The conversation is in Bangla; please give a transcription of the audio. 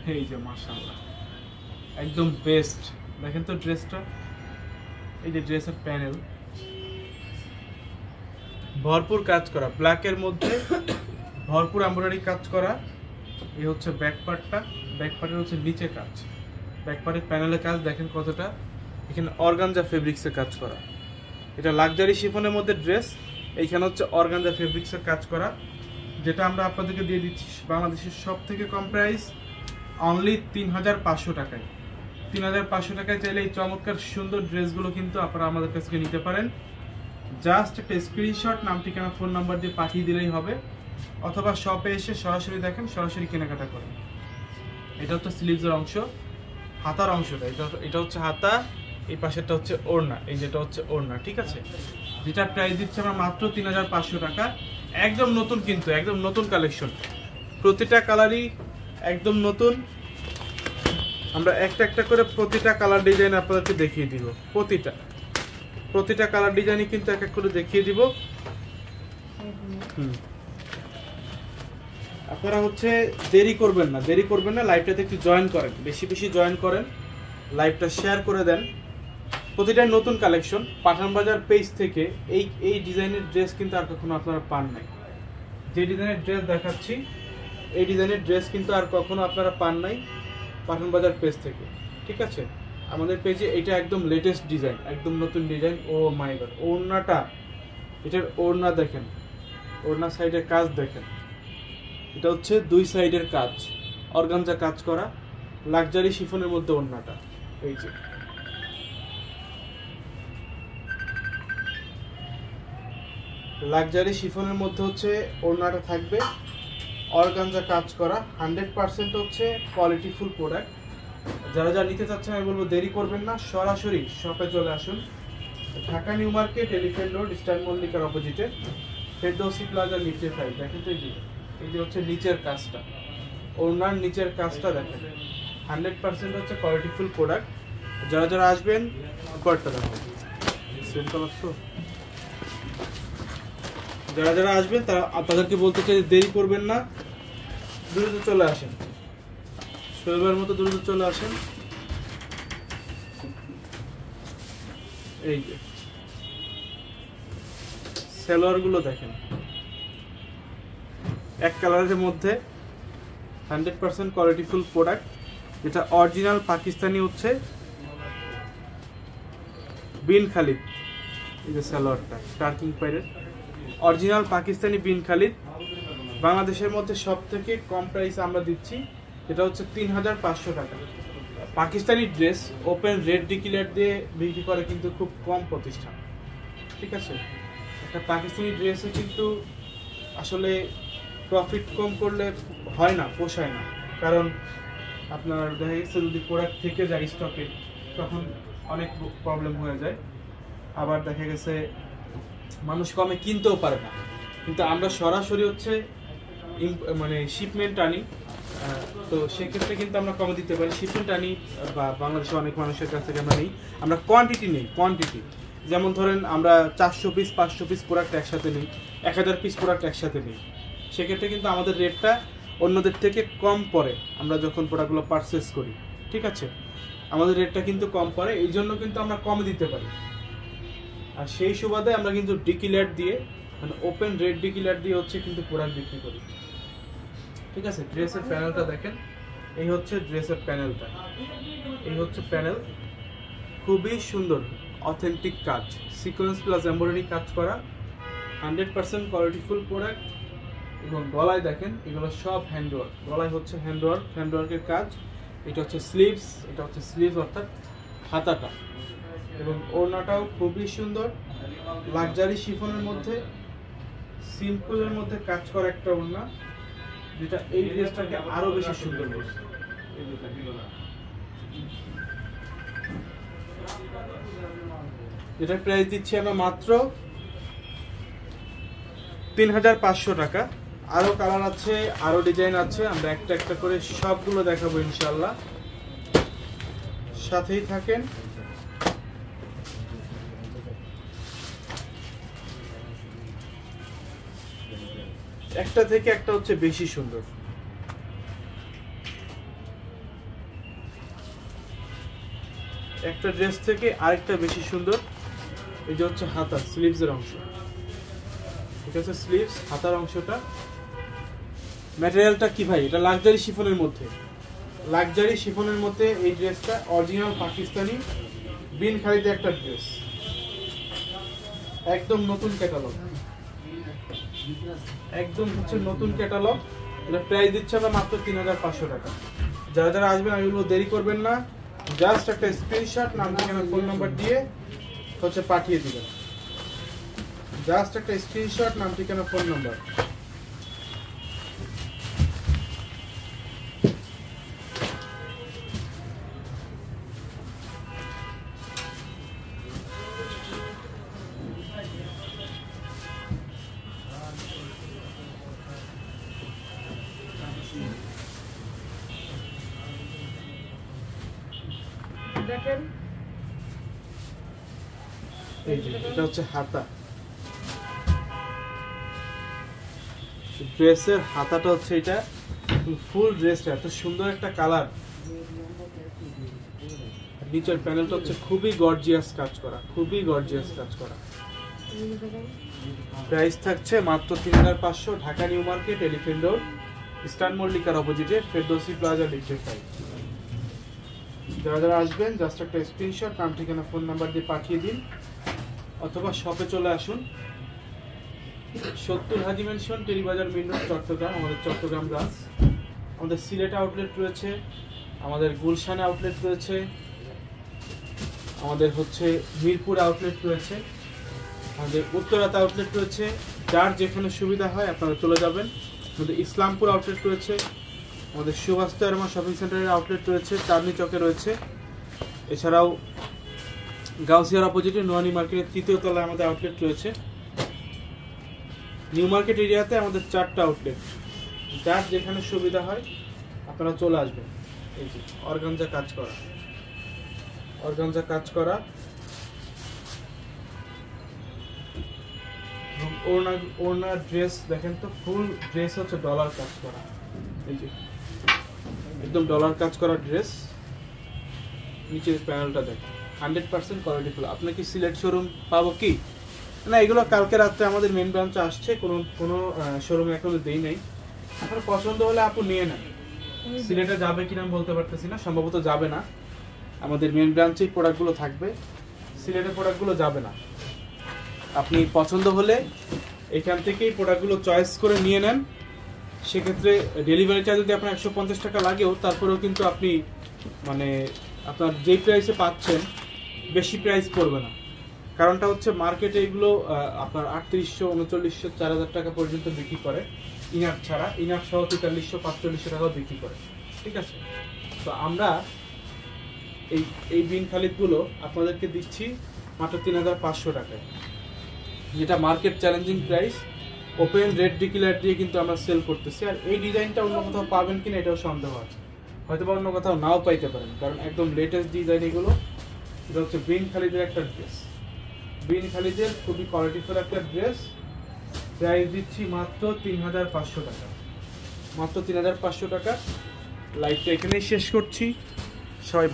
এই যে মাশাআল্লাহ একদম বেস্ট। দেখেন তো ড্রেসটা, এই যে ড্রেসের প্যানেল ভরপুর কাজ করা, ব্ল্যাকের মধ্যে ভরপুর এমব্রয়ডারি কাজ করা। এই হচ্ছে ব্যাক পার্টটা, ব্যাক পার্টের হচ্ছে নিচে কাজ, ব্যাক পার্টের প্যানেলের কাজ দেখেন কতটা। এখানে অর্গানজা ফেব্রিক্সের কাজ করা, এটা লাক্সারি শিফনের মধ্যে ড্রেস। এইখানে হচ্ছে অর্গানজা ফেব্রিক্সের কাজ করা, যেটা আমরা আপনাদেরকে দিয়ে দিচ্ছি বাংলাদেশের সব থেকে কম প্রাইস অনলি 3500 টাকায়। 3500 টাকায় চাইলে এই চমৎকার সুন্দর ড্রেসগুলো কিন্তু আপনারা আমাদের কাছ থেকে নিতে পারেন। জাস্ট একটা স্ক্রিনশট, নাম ঠিকানা ফোন নাম্বার দিয়ে পাঠিয়ে দিলেই হবে, অথবা শপে এসে সরাসরি দেখেন, সরাসরি কেনাকাটা করেন। এটা হচ্ছে স্লিভসের অংশ, হাতার অংশটা এটা হচ্ছে হাতা, এই পাশেরটা হচ্ছে ওড়না, এই যেটা হচ্ছে ওড়না, ঠিক আছে। যেটা প্রাইস দিচ্ছে আমরা মাত্র 3500 টাকা। একদম নতুন, কিন্তু একদম নতুন কালেকশন, প্রতিটা কালারই একদম নতুন। আমরা একটা একটা করে প্রতিটা কালার ডিজাইন আপনাদেরকে দেখিয়ে দিব, প্রতিটা কালার ডিজাইনই কিন্তু এক এক করে দেখিয়ে দিব। আপনারা হচ্ছে দেরি করবেন না, লাইভটাতে একটু জয়েন করেন, বেশি জয়েন করেন, লাইভটা শেয়ার করে দেন। প্রতিটা নতুন কালেকশন পাঠান বাজার পেজ থেকে এই ডিজাইনের ড্রেস কিন্তু আর কখনো আপনারা পান নাই। যে ডিজাইনের ড্রেস দেখাচ্ছি, এই ডিজাইনের ড্রেস কিন্তু আর কখনো আপনারা পান নাই পাঠান বাজার পেজ থেকে, ঠিক আছে। আমাদের পেজে এটা একদম লেটেস্ট ডিজাইন, একদম নতুন ডিজাইন। ও মাই গড, ওড়নাটা, এটার ওড়না দেখেন, ওড়না সাইডের কাজ দেখেন, এটা হচ্ছে দুই সাইডের কাজ, অর্গানজা কাজ করা, লাক্সারি শিফনের মধ্যে ওড়নাটা। এই যে লাক্সারি শিফনের মধ্যে হচ্ছে ওড়নাটা থাকবে, অর্গানজা কাজ করা, 100% হচ্ছে কোয়ালিটিফুল প্রোডাক্ট। যারা নিতে চাচ্ছেন আমি বলবো দেরি করবেন না, সরাসরি শপে চলে আসুন। Dhaka New Market, Elephant Road, Eastern মল্লিকার অপোজিটে, ফেরদৌসি প্লাজার নিচে সাইড দেখেন তো। এই যে হচ্ছে নিচের কাজটা, ওড়নার নিচের কাজটা দেখেন, 100% হচ্ছে কোয়ালিটিফুল প্রোডাক্ট। যারা আসবেন কয়েকটা দেখো সেম কালার তো, যারা আসবেন তাদেরকে বলতে চাই দেরি করবেন না, দ্রুত চলে আসেন, শৈলবার মতো দ্রুত চলে আসেন। এই যে সালোয়ার গুলো দেখেন, এক কালারের মধ্যে 100% কোয়ালিটিফুল প্রোডাক্ট, যেটা অরিজিনাল পাকিস্তানি হচ্ছে বিন খালিদ। এই যে সালোয়ারটা টার্কিং পাইরের অরিজিনাল পাকিস্তানি বিন খালিদ, বাংলাদেশের মধ্যে সব থেকে কম প্রাইস আমরা দিচ্ছি, এটা হচ্ছে 3500 টাকা। Pakistani dress open red declare দিয়ে বিক্রি করে কিন্তু খুব কম প্রতিষ্ঠান, ঠিক আছে। একটা পাকিস্তানি ড্রেসে কিন্তু আসলে প্রফিট কম করলে হয় না, পোষায় না, কারণ আপনার দেখা গেছে যদি প্রোডাক্ট থেকে যায় স্টকে তখন অনেক প্রবলেম হয়ে যায়, আবার দেখা গেছে মানুষ কমে কিনতেও পারে না। কিন্তু আমরা সরাসরি হচ্ছে মানে শিপমেন্ট আনি, তো সেক্ষেত্রে কিন্তু আমরা কমে দিতে পারি। শিপমেন্ট আনি বা বাংলাদেশে অনেক মানুষের কাছ থেকে আমরা নিই, আমরা কোয়ান্টিটি নেই, কোয়ান্টিটি যেমন ধরেন আমরা 400 পিস 500 পিস প্রোডাক্ট একসাথে নিই, 1000 পিস প্রোডাক্ট একসাথে নিই, সেক্ষেত্রে কিন্তু আমাদের রেটটা অন্যদের থেকে কম পড়ে আমরা যখন প্রোডাক্টগুলো পারচেস করি, ঠিক আছে। আমাদের রেটটা কিন্তু কম পড়ে, এই জন্য কিন্তু আমরা কমে দিতে পারি। আর সেই সুবাদে আমরা কিন্তু ডিক্লেয়ার দিয়ে, মানে ওপেন রেড ডিক্লেয়ার দিয়ে হচ্ছে কিন্তু প্রোডাক্ট বিক্রি করি, ঠিক আছে। ড্রেসের প্যানেলটা দেখেন, এই হচ্ছে ড্রেসের প্যানেলটা, এই হচ্ছে প্যানেল, খুবই সুন্দর অথেন্টিক কাজ, সিকোয়েন্স প্লাস এমব্রয়ডারি কাজ করা, 100% কোয়ালিটিফুল প্রোডাক্ট। এবং গলায় দেখেন, এগুলো সব হ্যান্ডওয়ার্ক, গলায় হচ্ছে হ্যান্ডওয়ার্কের কাজ। এটা হচ্ছে স্লিভস, এটা হচ্ছে স্লিভস অর্থাৎ হাতাটা, এবং ওড়নাটাও খুবই সুন্দর, লাক্সারি শিফনের মধ্যে সিম্পলের মধ্যে কাজ করা একটা ওড়না, যেটা এই ড্রেসটাকে আরো বেশি সুন্দর করছে। এটা প্রাইস দিচ্ছি আমরা মাত্র 3500 টাকা। আরো কালার আছে, আরো ডিজাইন আছে, আমরা একটা একটা করে সবগুলো দেখাবো ইনশাআল্লাহ, সাথেই থাকেন। একটা থেকে একটা হচ্ছে বেশি সুন্দর। একটা ড্রেস থেকে আরেকটা বেশি সুন্দর। এই যে হচ্ছে হাতা, স্লিভসের অংশ, ঠিক আছে, স্লিভস হাতার অংশটা। ম্যাটেরিয়ালটা কি ভাই, এটা লাক্সারি শিফনের মধ্যে, লাক্সারি শিফনের মধ্যে এই ড্রেসটা অরিজিনাল পাকিস্তানি বিন খালিদে একটা ড্রেস, একদম নতুন ক্যাটালগ, একদম হচ্ছে নতুন ক্যাটালগ। এটা প্রাইস দিচ্ছে আমরা মাত্র 3500 টাকা। যারা যারা আসবেন আমি বলবো দেরি করবেন না, জাস্ট একটা স্ক্রিনশট নাম ঠিকানা ফোন নাম্বার দিয়ে হচ্ছে পাঠিয়ে দিবেন, জাস্ট একটা স্ক্রিনশট নাম ঠিকানা ফোন নাম্বার। দেখেন এই যে এটা হচ্ছে হাতা, ড্রেসের হাতাটা হচ্ছে এটা, ফুল ড্রেসটা এত সুন্দর একটা কালার। নিচের প্যানেলটা হচ্ছে খুবই গর্জিয়াস কাজ করা, খুবই গর্জিয়াস কাজ করা। প্রাইস থাকছে মাত্র 3500, Dhaka New Market, Elephant Road, Eastern মল্লিকার অপোজিটে, ফেরদৌসি প্লাজা লিফটের 5। যারা যারা আসবেন জাস্ট একটা স্ক্রিনশট নাম ঠিকানা ফোন নাম্বার দিয়ে পাঠিয়ে দিন, অথবা শপে চলে আসুন। 70 Haji Mansion, Teribazar Main Road, Chittagong, আমাদের চট্টগ্রাম ব্রাঞ্চ। আমাদের সিলেট আউটলেট রয়েছে, আমাদের গুলশানে আউটলেট রয়েছে, আমাদের হচ্ছে মিরপুর আউটলেট রয়েছে, আমাদের উত্তরাতে আউটলেট রয়েছে। যার যেখানে সুবিধা হয় আপনারা চলে যাবেন। আমাদের ইসলামপুর আউটলেট রয়েছে, আমাদের সুভাষ তারমা শপিং সেন্টারের আউটলেট রয়েছে, চাঁদনি চকে রয়েছে। এছাড়াও গাউসিয়ার অপোজিটে নোয়ানি মার্কেটের 3য় তলায় আমাদের আউটলেট রয়েছে। নিউ মার্কেট এরিয়াতে আমাদের 4টা আউটলেট, যার যেখানে সুবিধা হয় আপনারা চলে আসবেন। এই যে অর্গানজা কাজ করা, অর্গানজা কাজ করা, ওড়না ড্রেস দেখেন তো, ফুল ড্রেস হচ্ছে ডলার কাজ করা। এই যে একদম ডলার কাজ করা ড্রেস। নিচের প্যানেলটা দেখেন 100% কোয়ালিটিফুল। আপনার কি সিলেট শোরুম পাবো কি না, এগুলো কালকে রাত্রে আমাদের মেন ব্রাঞ্চে আসছে, কোনো শোরুমে এখনো দেই নাই। আপনার পছন্দ হলে আপু নিয়ে নেন। সিলেটে যাবে কিনা আমি বলতে পারতেছি না, সম্ভবত যাবে না। আমাদের মেন ব্রাঞ্চেই প্রোডাক্টগুলো থাকবে, সিলেটের প্রোডাক্টগুলো যাবে না। আপনি পছন্দ হলে এখান থেকেই প্রোডাক্টগুলো চয়েস করে নিয়ে নেন। সেক্ষেত্রে ডেলিভারি চার্জ যদি আপনার 150 টাকা লাগেও, তারপরেও কিন্তু আপনি মানে আপনার যেই প্রাইসে পাচ্ছেন বেশি প্রাইস পড়বে না। কারণটা হচ্ছে মার্কেটে এগুলো আপনার 3800, 3900, 4000 টাকা পর্যন্ত বিক্রি করে, ইনার ছাড়া। ইনার সহ 4300, 4500 টাকাও বিক্রি করে, ঠিক আছে। তো আমরা এই বিন খালিদগুলো আপনাদেরকে দিচ্ছি মাত্র 3500 টাকায়, যেটা market challenging price. Open red declare দিয়ে কিন্তু আমরা সেল করতেছি। আর এই ডিজাইনটা অন্য কোথাও পাবেন কিনা এটাও সন্দেহ আছে, হয়তো বা অন্য কোথাও নাও পাইতে পারেন, কারণ একদম লেটেস্ট ডিজাইন এগুলো। এটা হচ্ছে বিন খালিদের একটা ড্রেস, বিন খালিদের খুবই কোয়ালিটিফুল একটা ড্রেস। প্রাইস দিচ্ছি মাত্র 3500 টাকা, মাত্র 3500 টাকা। লাইভটা এখানেই শেষ করছি। সবাই